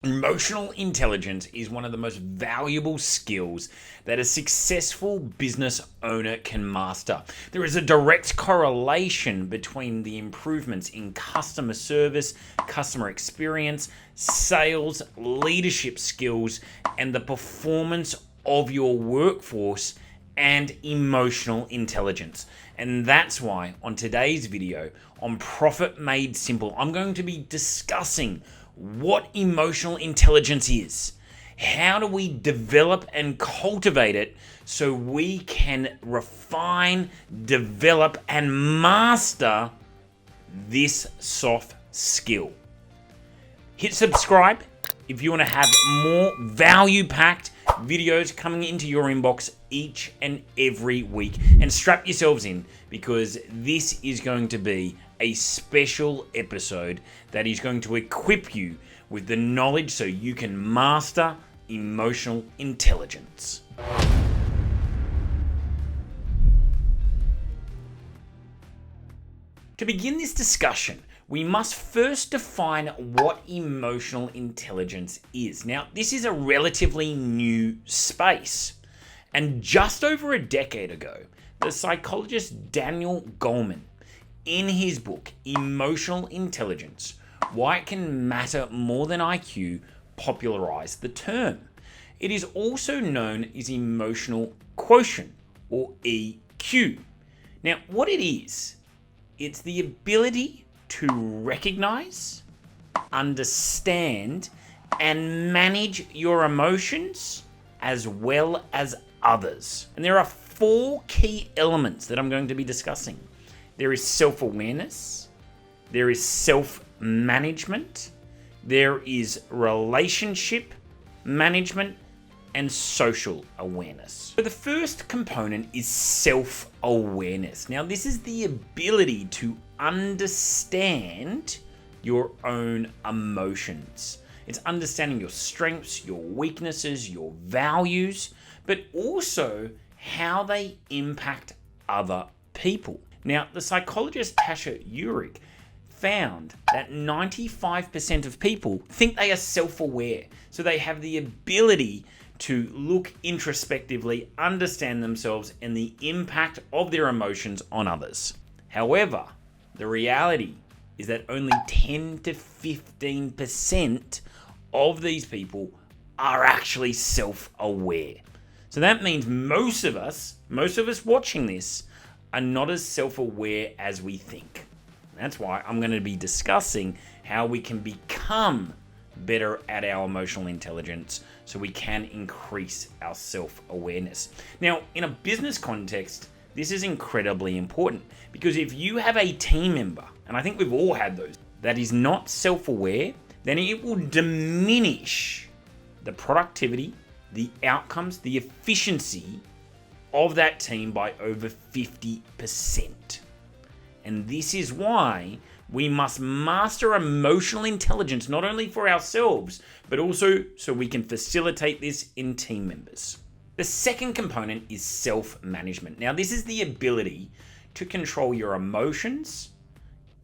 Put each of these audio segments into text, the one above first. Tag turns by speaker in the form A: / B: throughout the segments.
A: Emotional intelligence is one of the most valuable skills that a successful business owner can master. There is a direct correlation between the improvements in customer service, customer experience, sales, leadership skills, and the performance of your workforce and emotional intelligence. And that's why on today's video on Profit Made Simple, I'm going to be discussing what emotional intelligence is. How do we develop and cultivate it so we can refine, develop, and master this soft skill? Hit subscribe if you want to have more value-packed videos coming into your inbox each and every week. And strap yourselves in, because this is going to be a special episode that is going to equip you with the knowledge so you can master emotional intelligence. To begin this discussion, we must first define what emotional intelligence is. Now, this is a relatively new space. And just over a decade ago, the psychologist Daniel Goleman, in his book, Emotional Intelligence, Why It Can Matter More Than IQ, popularized the term. It is also known as emotional quotient, or EQ. Now, what it is, it's the ability to recognize, understand, and manage your emotions as well as others. And there are 4 key elements that I'm going to be discussing. There is self-awareness, there is self-management, there is relationship management, and social awareness. So the first component is self-awareness. Now, this is the ability to understand your own emotions. It's understanding your strengths, your weaknesses, your values, but also how they impact other people. Now, the psychologist Tasha Eurich found that 95% of people think they are self-aware. So they have the ability to look introspectively, understand themselves, and the impact of their emotions on others. However, the reality is that only 10 to 15% of these people are actually self-aware. So that means most of us watching this are not as self-aware as we think. That's why I'm going to be discussing how we can become better at our emotional intelligence so we can increase our self-awareness. Now, in a business context, this is incredibly important, because if you have a team member, and I think we've all had those, that is not self-aware, then it will diminish the productivity, the outcomes, the efficiency of that team by over 50%. And this is why we must master emotional intelligence, not only for ourselves, but also so we can facilitate this in team members. The second component is self-management. Now, this is the ability to control your emotions,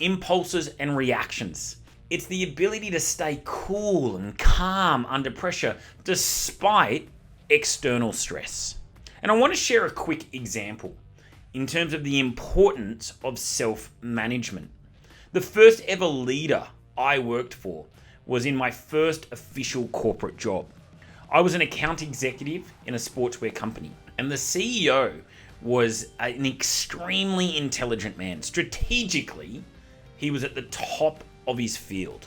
A: impulses, and reactions. It's the ability to stay cool and calm under pressure despite external stress. And I want to share a quick example in terms of the importance of self-management. The first ever leader I worked for was in my first official corporate job. I was an account executive in a sportswear company, and the CEO was an extremely intelligent man. Strategically, he was at the top of his field.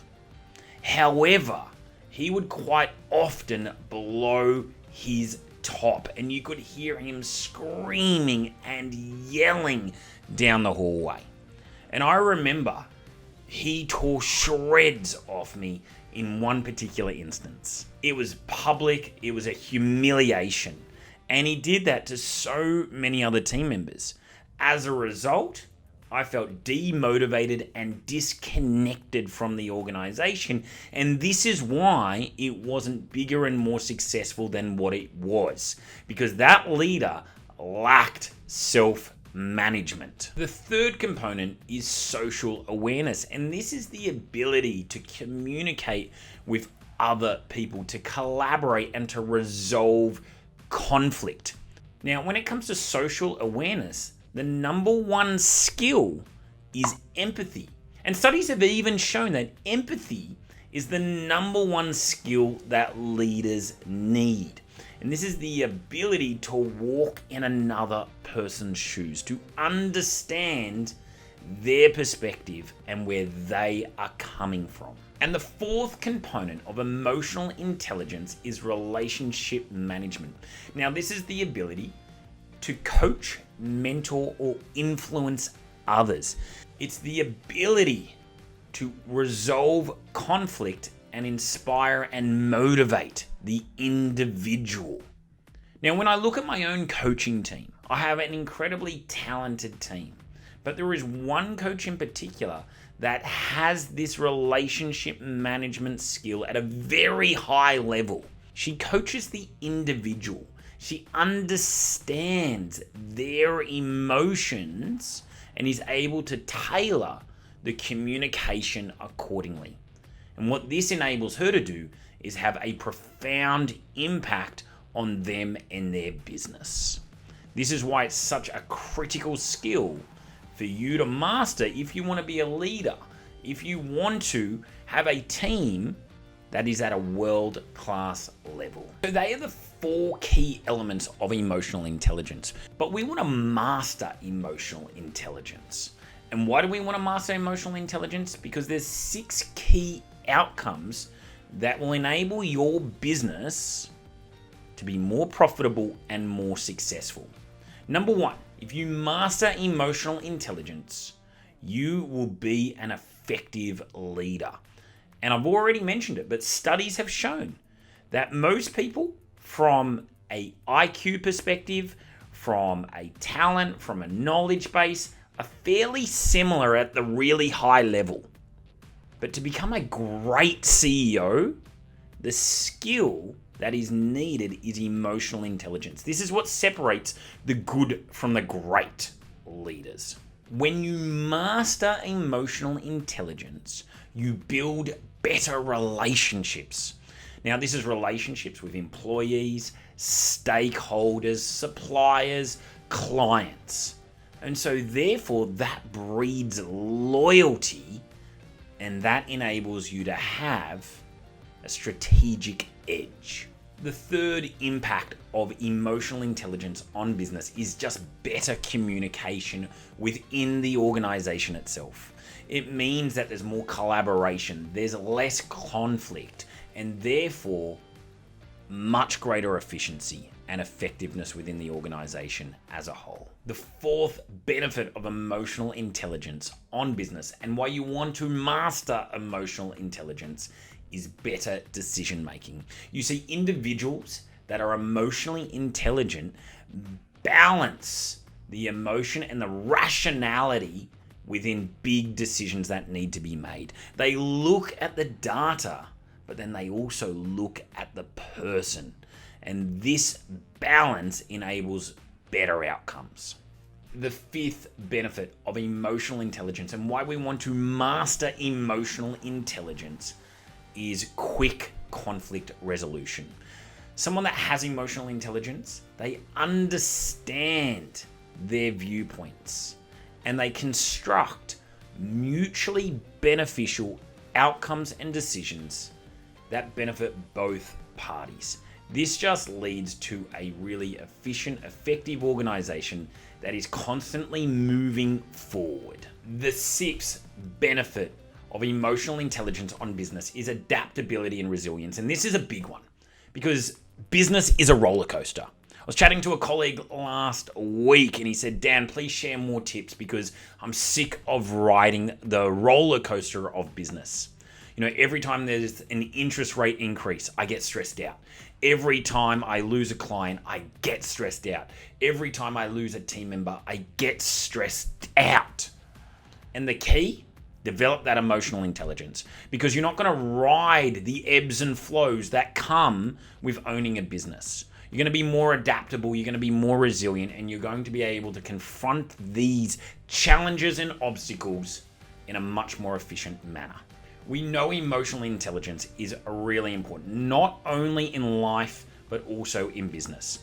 A: However, he would quite often blow his top, and you could hear him screaming and yelling down the hallway. And I remember he tore shreds off me in one particular instance. It was public, it was a humiliation, and he did that to so many other team members. As a result, I felt demotivated and disconnected from the organization, and this is why it wasn't bigger and more successful than what it was, because that leader lacked self-management. The third component is social awareness, and this is the ability to communicate with other people, to collaborate, and to resolve conflict. Now, when it comes to social awareness, the number one skill is empathy. And studies have even shown that empathy is the number one skill that leaders need. And this is the ability to walk in another person's shoes, to understand their perspective and where they are coming from. And the fourth component of emotional intelligence is relationship management. Now, this is the ability to coach, mentor, or influence others. It's the ability to resolve conflict and inspire and motivate the individual. Now, when I look at my own coaching team, I have an incredibly talented team, but there is one coach in particular that has this relationship management skill at a very high level. She coaches the individual. She understands their emotions and is able to tailor the communication accordingly. And what this enables her to do is have a profound impact on them and their business. This is why it's such a critical skill for you to master if you want to be a leader, if you want to have a team that is at a world-class level. So they are the 4 key elements of emotional intelligence. But we want to master emotional intelligence. And why do we want to master emotional intelligence? Because there's 6 key outcomes that will enable your business to be more profitable and more successful. Number 1, if you master emotional intelligence, you will be an effective leader. And I've already mentioned it, but studies have shown that most people, from a IQ perspective, from a talent, from a knowledge base, are fairly similar at the really high level. But to become a great CEO, the skill that is needed is emotional intelligence. This is what separates the good from the great leaders. When you master emotional intelligence, you build better relationships. Now, this is relationships with employees, stakeholders, suppliers, clients. And so therefore that breeds loyalty, and that enables you to have a strategic edge. The third impact of emotional intelligence on business is just better communication within the organization itself. It means that there's more collaboration, there's less conflict, and therefore much greater efficiency and effectiveness within the organization as a whole. The fourth benefit of emotional intelligence on business, and why you want to master emotional intelligence, is better decision making. You see, individuals that are emotionally intelligent balance the emotion and the rationality within big decisions that need to be made. They look at the data, but then they also look at the person. And this balance enables better outcomes. The fifth benefit of emotional intelligence, and why we want to master emotional intelligence, is quick conflict resolution. Someone that has emotional intelligence, they understand their viewpoints and they construct mutually beneficial outcomes and decisions that benefit both parties. This just leads to a really efficient, effective organization that is constantly moving forward. The sixth benefit of emotional intelligence on business is adaptability and resilience. And this is a big one because business is a roller coaster. I was chatting to a colleague last week and he said, Dan, please share more tips because I'm sick of riding the roller coaster of business. You know, every time there's an interest rate increase, I get stressed out. Every time I lose a client, I get stressed out. Every time I lose a team member, I get stressed out. And the key? Develop that emotional intelligence, because you're not going to ride the ebbs and flows that come with owning a business. You're going to be more adaptable, you're going to be more resilient, and you're going to be able to confront these challenges and obstacles in a much more efficient manner. We know emotional intelligence is really important, not only in life, but also in business.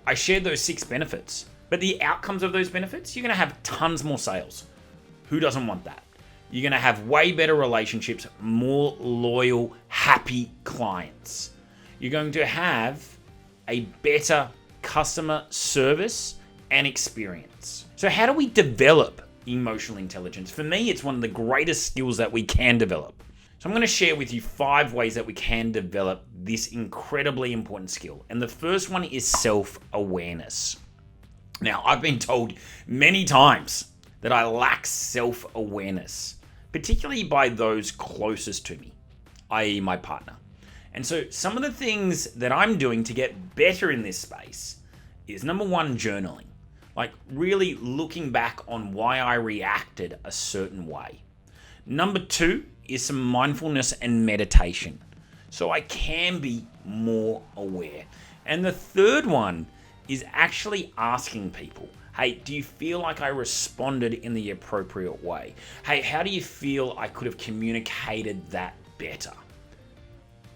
A: I shared those 6 benefits, but the outcomes of those benefits, you're going to have tons more sales. Who doesn't want that? You're going to have way better relationships, more loyal, happy clients. You're going to have a better customer service and experience. So how do we develop emotional intelligence? For me, it's one of the greatest skills that we can develop. So I'm going to share with you 5 ways that we can develop this incredibly important skill. And the first one is self-awareness. Now, I've been told many times that I lack self-awareness, particularly by those closest to me, i.e. my partner. And so some of the things that I'm doing to get better in this space is, number 1, journaling. Like really looking back on why I reacted a certain way. Number 2 is some mindfulness and meditation, so I can be more aware. And the third one is actually asking people, hey, do you feel like I responded in the appropriate way? Hey, how do you feel I could have communicated that better?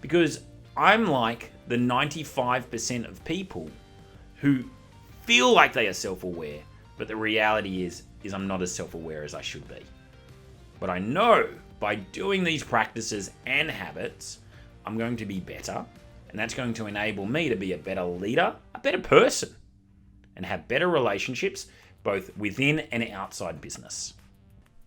A: Because I'm like the 95% of people who feel like they are self-aware, but the reality is I'm not as self-aware as I should be. But I know by doing these practices and habits, I'm going to be better, and that's going to enable me to be a better leader, a better person, and have better relationships both within and outside business.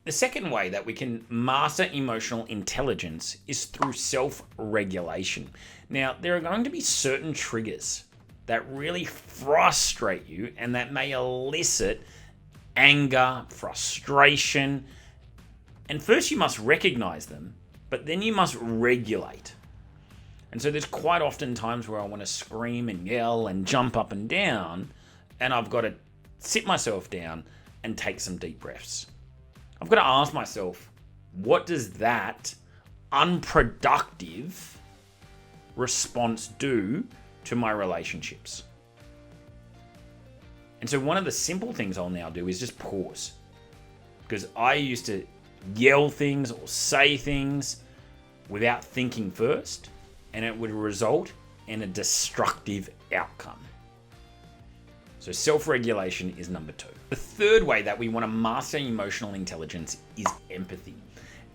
A: The second way that we can master emotional intelligence is through self-regulation. Now, there are going to be certain triggers that really frustrate you and that may elicit anger, frustration. And first you must recognize them, but then you must regulate. And so there's quite often times where I want to scream and yell and jump up and down, and I've got to sit myself down and take some deep breaths. I've got to ask myself, what does that unproductive response do to my relationships? And so one of the simple things I'll now do is just pause. Because I used to yell things or say things without thinking first, and it would result in a destructive outcome. So self-regulation is number 2. The third way that we want to master emotional intelligence is empathy.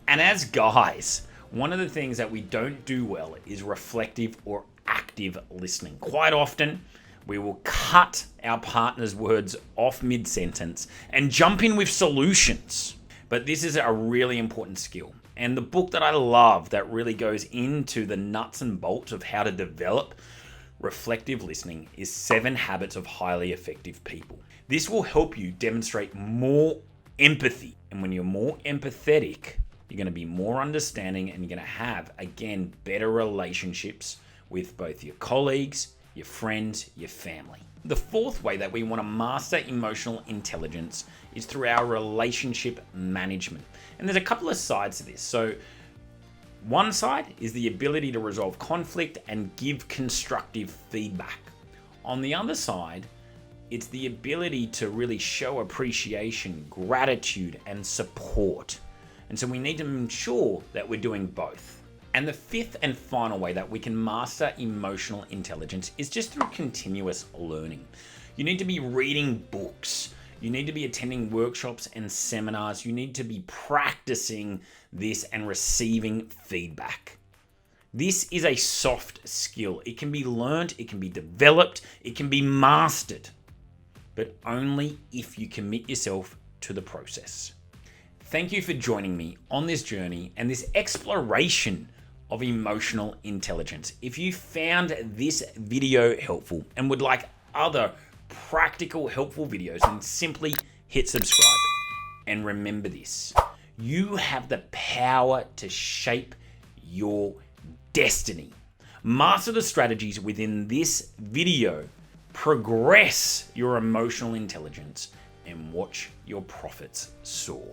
A: And as guys, one of the things that we don't do well is reflective or active listening. Quite often, we will cut our partner's words off mid-sentence and jump in with solutions. But this is a really important skill. And the book that I love that really goes into the nuts and bolts of how to develop reflective listening is 7 Habits of Highly Effective People. This will help you demonstrate more empathy. And when you're more empathetic, you're going to be more understanding and you're going to have, again, better relationships with both your colleagues, your friends, your family. The fourth way that we want to master emotional intelligence is through our relationship management. And there's a couple of sides to this. So one side is the ability to resolve conflict and give constructive feedback. On the other side, it's the ability to really show appreciation, gratitude, and support. And so we need to ensure that we're doing both. And the fifth and final way that we can master emotional intelligence is just through continuous learning. You need to be reading books. You need to be attending workshops and seminars. You need to be practicing this and receiving feedback. This is a soft skill. It can be learned, it can be developed, it can be mastered, but only if you commit yourself to the process. Thank you for joining me on this journey and this exploration of emotional intelligence. If you found this video helpful and would like other practical, helpful videos, then simply hit subscribe. And remember this, you have the power to shape your destiny. Master the strategies within this video, progress your emotional intelligence, and watch your profits soar.